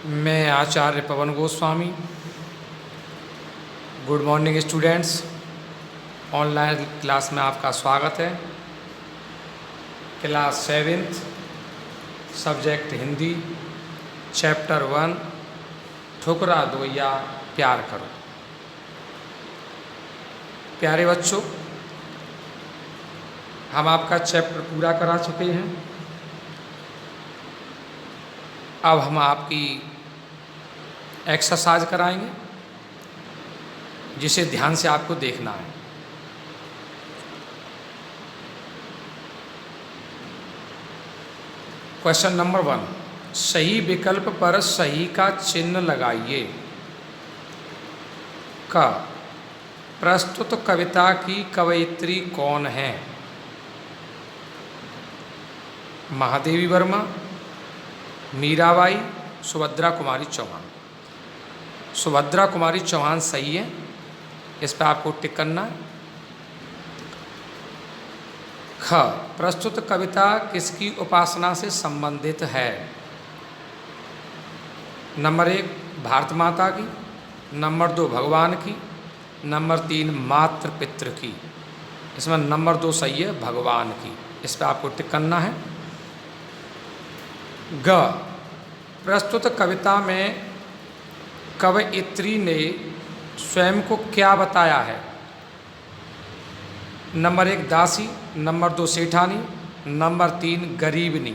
मैं Acharya Pavan Goswami. Good morning students, online class में आपका स्वागत है। Class 7th, subject Hindi, chapter 1, ठुकरा दो या प्यार करो। प्यारे बच्चों, हम आपका चैप्टर पूरा करा चुके हैं। अब हम आपकी एक्सरसाइज कराएंगे जिसे ध्यान से आपको देखना है। क्वेश्चन नंबर 1, सही विकल्प पर सही का चिन्ह लगाइए। क, प्रस्तुत कविता की कवयित्री कौन है? महादेवी वर्मा, मीराबाई, सुभद्रा कुमारी चौहान। सुभद्रा कुमारी चौहान सही है, इस पर आपको टिक करना है। ख, प्रस्तुत कविता किसकी उपासना से संबंधित है? नंबर 1 भारत माता की, नंबर 2 भगवान की, नंबर 3 मातृ पितृ की। इसमें नंबर 2 सही है, भगवान की। इस पर आपको टिक करना है। ग, प्रस्तुत कविता में कवयित्री ने स्वयं को क्या बताया है? नंबर 1 दासी, नंबर 2 सेठानी, नंबर 3 गरीबनी।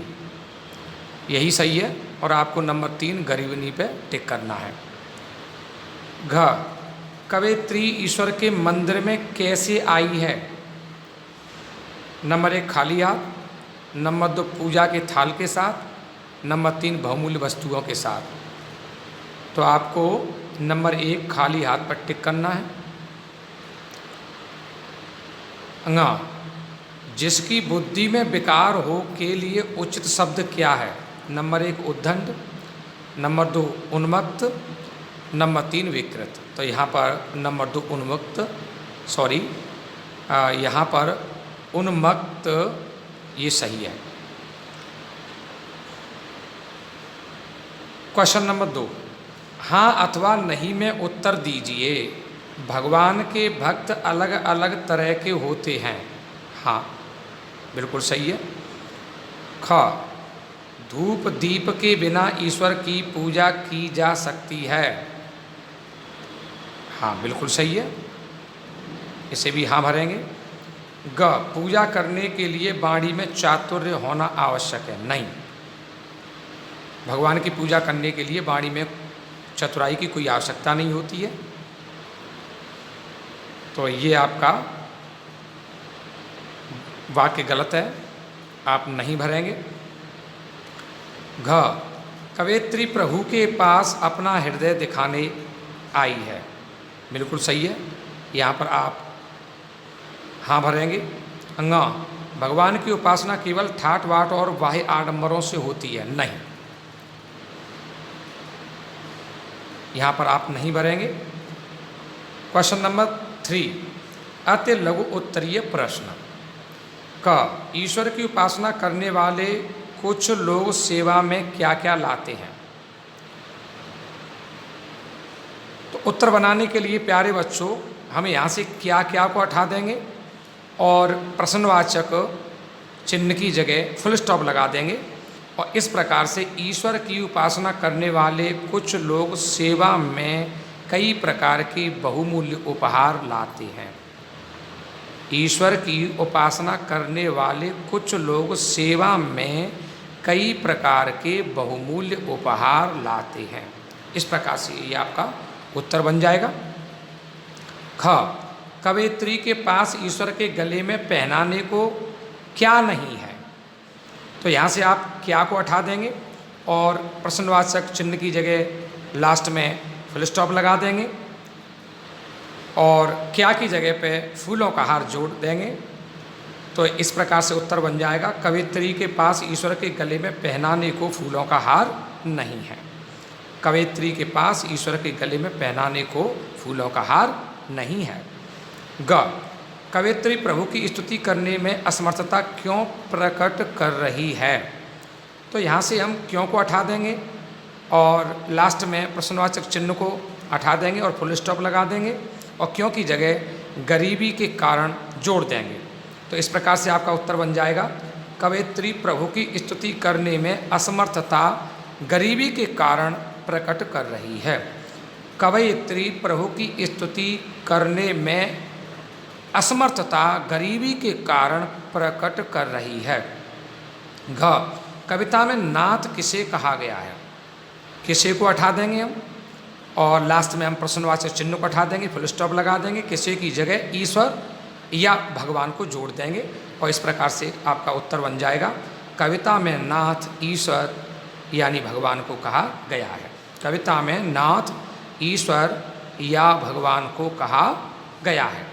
यही सही है और आपको नंबर 3 गरीबनी पे टिक करना है। घ, कवयित्री ईश्वर के मंदिर में कैसे आई है? नंबर 1 खाली हाथ, नंबर 2 पूजा के थाल के साथ, नंबर 3 बहुमूल्य वस्तुओं के साथ। तो आपको नंबर 1 खाली हाथ पर टिक करना है। अंगा, जिसकी बुद्धि में विकार हो के लिए उचित शब्द क्या है? नंबर 1 उद्दंड, नंबर 2 उन्मत्त, नंबर 3 विकृत। तो यहाँ पर नंबर 2 उन्मुक्त, सॉरी यहाँ पर उन्मत्त ये सही है। क्वेश्चन नंबर 2, हाँ अथवा नहीं में उत्तर दीजिए। भगवान के भक्त अलग अलग तरह के होते हैं। हाँ, बिल्कुल सही है। ख, धूप दीप के बिना ईश्वर की पूजा की जा सकती है। हाँ, बिल्कुल सही है, इसे भी हाँ भरेंगे। ग, पूजा करने के लिए वाणी में चातुर्य होना आवश्यक है। नहीं, भगवान की पूजा करने के लिए वाणी में चतुराई की कोई आवश्यकता नहीं होती है। तो ये आपका वाक्य गलत है, आप नहीं भरेंगे। घ, कवयित्री प्रभु के पास अपना हृदय दिखाने आई है। बिल्कुल सही है, यहाँ पर आप हाँ भरेंगे। अंगा, भगवान की उपासना केवल ठाट बाट और बाह्य आडंबरों से होती है। नहीं, यहाँ पर आप नहीं भरेंगे। क्वेश्चन नंबर 3, अति लघु उत्तरीय प्रश्न। क, ईश्वर की उपासना करने वाले कुछ लोग सेवा में क्या क्या लाते हैं? तो उत्तर बनाने के लिए प्यारे बच्चों, हम यहाँ से क्या क्या को हटा देंगे और प्रश्नवाचक चिन्ह की जगह फुल स्टॉप लगा देंगे। और इस प्रकार से ईश्वर की उपासना करने वाले कुछ लोग सेवा में कई प्रकार के बहुमूल्य उपहार लाते हैं। ईश्वर की उपासना करने वाले कुछ लोग सेवा में कई प्रकार के बहुमूल्य उपहार लाते हैं। इस प्रकार से ये आपका उत्तर बन जाएगा। ख, कवयित्री के पास ईश्वर के गले में पहनाने को क्या नहीं है? तो यहाँ से आप क्या को हटा देंगे और प्रश्नवाचक चिन्ह की जगह लास्ट में फुल स्टॉप लगा देंगे और क्या की जगह पे फूलों का हार जोड़ देंगे। तो इस प्रकार से उत्तर बन जाएगा, कवयित्री के पास ईश्वर के गले में पहनाने को फूलों का हार नहीं है। कवयित्री के पास ईश्वर के गले में पहनाने को फूलों का हार नहीं है। ग, कवयित्री प्रभु की स्तुति करने में असमर्थता क्यों प्रकट कर रही है? तो यहाँ से हम क्यों को हटा देंगे और लास्ट में प्रश्नवाचक चिन्ह को हटा देंगे और फुल स्टॉप लगा देंगे और क्यों की जगह गरीबी के कारण जोड़ देंगे। तो इस प्रकार से आपका उत्तर बन जाएगा, कवयित्री प्रभु की स्तुति करने में असमर्थता गरीबी के कारण प्रकट कर रही है। कवयित्री प्रभु की स्तुति करने में असमर्थता गरीबी के कारण प्रकट कर रही है। घ, कविता में नाथ किसे कहा गया है? किसे को हटा देंगे हम और लास्ट में हम प्रश्नवाचक चिन्ह को हटा देंगे, फुल स्टॉप लगा देंगे, किसे की जगह ईश्वर या भगवान को जोड़ देंगे और इस प्रकार से आपका उत्तर बन जाएगा, कविता में नाथ ईश्वर यानी भगवान को कहा गया है। कविता में नाथ ईश्वर या भगवान को कहा गया है।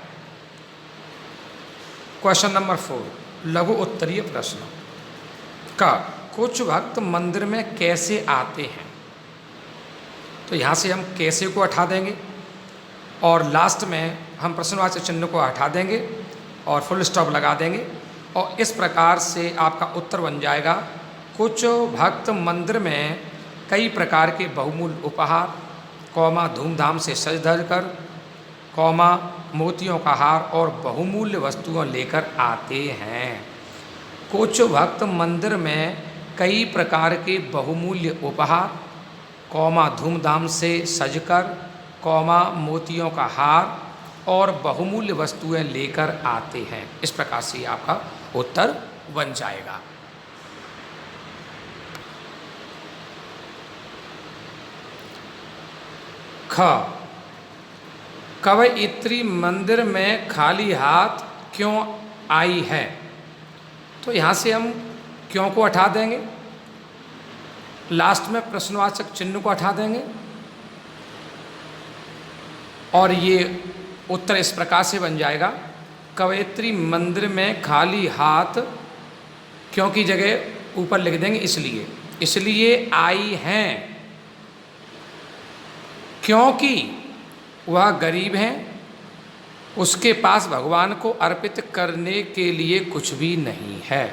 क्वेश्चन नंबर 4, लघु उत्तरीय प्रश्न का कुछ भक्त मंदिर में कैसे आते हैं? तो यहाँ से हम कैसे को हटा देंगे और लास्ट में हम प्रश्नवाचक चिन्ह को हटा देंगे और फुल स्टॉप लगा देंगे और इस प्रकार से आपका उत्तर बन जाएगा, कुछ भक्त मंदिर में कई प्रकार के बहुमूल्य उपहार, कौमा धूमधाम से सज धज कर, कौमा मोतियों का हार और बहुमूल्य वस्तुएं लेकर आते हैं। कुछ भक्त मंदिर में कई प्रकार के बहुमूल्य उपहार, कौमा धूमधाम से सजकर, कौमा मोतियों का हार और बहुमूल्य वस्तुएं लेकर आते हैं। इस प्रकार से आपका उत्तर बन जाएगा। ख, कवयित्री मंदिर में खाली हाथ क्यों आई है? तो यहाँ से हम क्यों को हटा देंगे, लास्ट में प्रश्नवाचक चिन्ह को हटा देंगे और ये उत्तर इस प्रकार से बन जाएगा, कवयित्री मंदिर में खाली हाथ क्यों की जगह ऊपर लिख देंगे इसलिए आई हैं क्योंकि वह गरीब हैं, उसके पास भगवान को अर्पित करने के लिए कुछ भी नहीं है।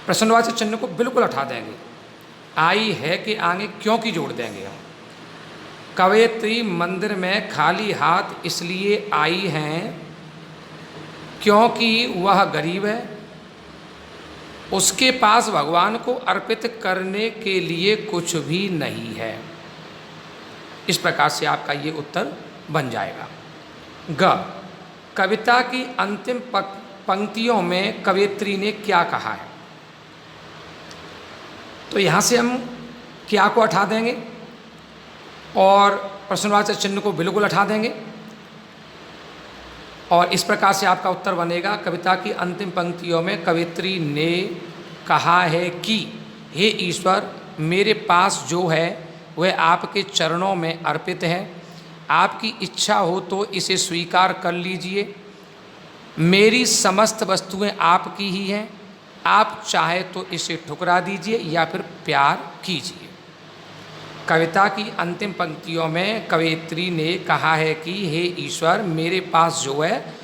प्रश्नवाचक चिन्ह को बिल्कुल हटा देंगे, आई है के आगे क्यों की जोड़ देंगे हम। कवयित्री मंदिर में खाली हाथ इसलिए आई हैं क्योंकि वह गरीब है, उसके पास भगवान को अर्पित करने के लिए कुछ भी नहीं है। इस प्रकार से आपका ये उत्तर बन जाएगा। ग, कविता की अंतिम पंक्तियों में कवयित्री ने क्या कहा है? तो यहाँ से हम क्या को हटा देंगे और प्रश्नवाचक चिन्ह को बिल्कुल हटा देंगे और इस प्रकार से आपका उत्तर बनेगा, कविता की अंतिम पंक्तियों में कवयित्री ने कहा है कि हे ईश्वर, मेरे पास जो है वह आपके चरणों में अर्पित है, आपकी इच्छा हो तो इसे स्वीकार कर लीजिए। मेरी समस्त वस्तुएं आपकी ही हैं, आप चाहे तो इसे ठुकरा दीजिए या फिर प्यार कीजिए। कविता की अंतिम पंक्तियों में कवयित्री ने कहा है कि हे ईश्वर, मेरे पास जो है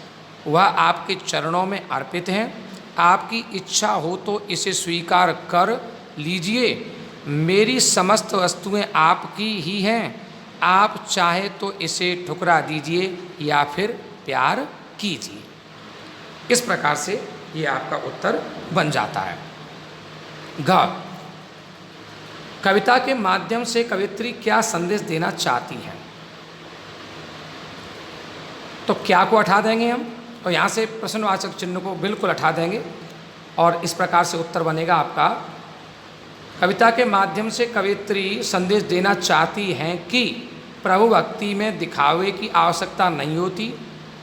वह आपके चरणों में अर्पित है, आपकी इच्छा हो तो इसे स्वीकार कर लीजिए। मेरी समस्त वस्तुएं आपकी ही हैं, आप चाहे तो इसे ठुकरा दीजिए या फिर प्यार कीजिए। इस प्रकार से ये आपका उत्तर बन जाता है। घ, कविता के माध्यम से कवयित्री क्या संदेश देना चाहती हैं? तो क्या को हटा देंगे हम और यहाँ से प्रश्नवाचक चिन्ह को बिल्कुल हटा देंगे और इस प्रकार से उत्तर बनेगा आपका, कविता के माध्यम से कवयित्री संदेश देना चाहती हैं कि प्रभु भक्ति में दिखावे की आवश्यकता नहीं होती,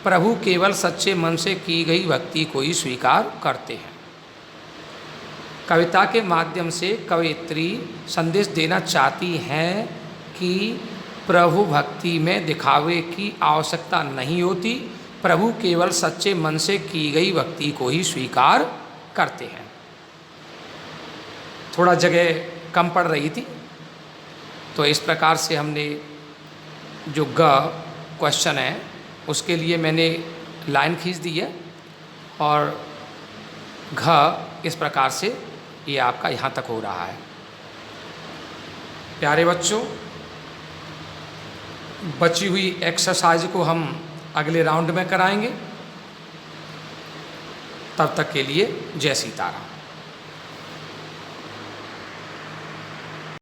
प्रभु केवल सच्चे मन से की गई भक्ति को ही स्वीकार करते हैं। कविता के माध्यम से कवयित्री संदेश देना चाहती हैं कि प्रभु भक्ति में दिखावे की आवश्यकता नहीं होती, प्रभु केवल सच्चे मन से की गई भक्ति को ही स्वीकार करते हैं। थोड़ा जगह कम पड़ रही थी तो इस प्रकार से हमने जो ग क्वेश्चन है उसके लिए मैंने लाइन खींच दी है और घ इस प्रकार से ये आपका यहाँ तक हो रहा है। प्यारे बच्चों, बची हुई एक्सरसाइज को हम अगले राउंड में कराएंगे। तब तक के लिए जय सीताराम।